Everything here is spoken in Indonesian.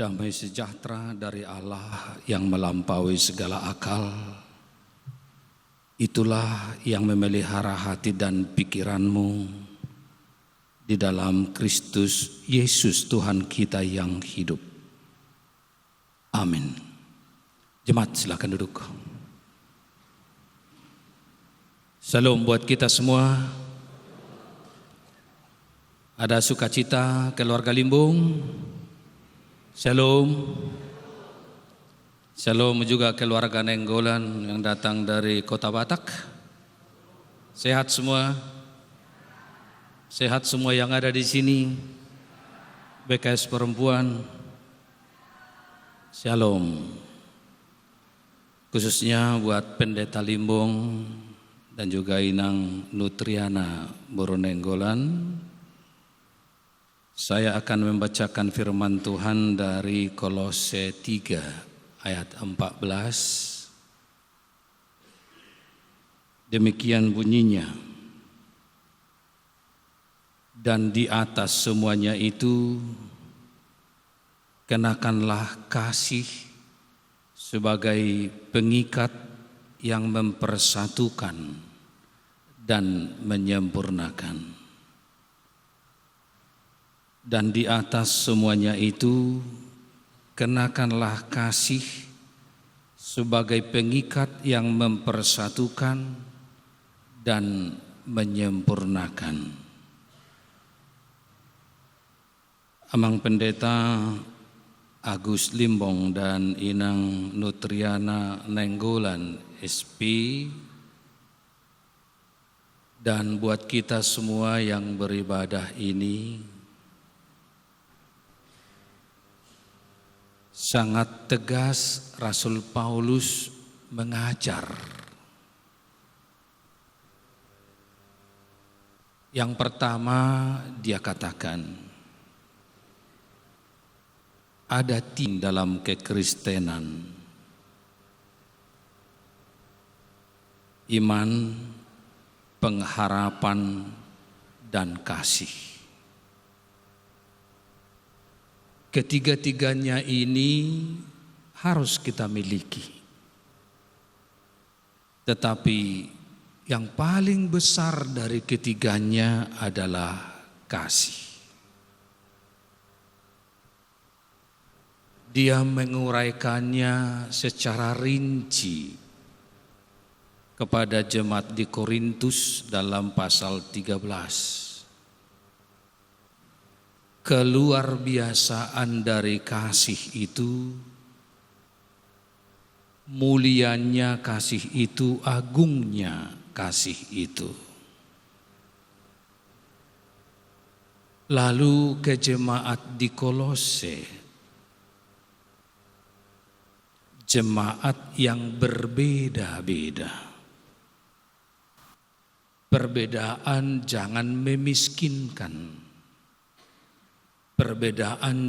Damai sejahtera dari Allah yang melampaui segala akal, itulah yang memelihara hati dan pikiranmu di dalam Kristus Yesus Tuhan kita yang hidup. Amin. Jemaat silakan duduk. Salam buat kita semua. Ada sukacita keluarga Limbung. Shalom. Shalom juga keluarga Nenggolan yang datang dari Kota Batak. Sehat semua. Sehat semua yang ada di sini. BKS perempuan. Shalom. Khususnya buat Pendeta Limbung dan juga Inang Nutriana Boronenggolan. Saya akan membacakan firman Tuhan dari Kolose 3 ayat 14. Demikian bunyinya. Dan di atas semuanya itu, kenakanlah kasih sebagai pengikat yang mempersatukan dan menyempurnakan. Dan di atas semuanya itu, kenakanlah kasih sebagai pengikat yang mempersatukan dan menyempurnakan. Amang Pendeta Agus Limbong dan Inang Nutriana Nenggolan SP, dan buat kita semua yang beribadah ini, sangat tegas Rasul Paulus mengajar. Yang pertama dia katakan, ada tim dalam kekristenan, iman, pengharapan, dan kasih. Ketiga-tiganya ini harus kita miliki. Tetapi yang paling besar dari ketiganya adalah kasih. Dia menguraikannya secara rinci kepada jemaat di Korintus dalam pasal 13. Keluar biasaan dari kasih itu, mulianya kasih itu, agungnya kasih itu. Lalu ke jemaat di Kolose, jemaat yang berbeda-beda. Perbedaan jangan memiskinkan. Perbedaan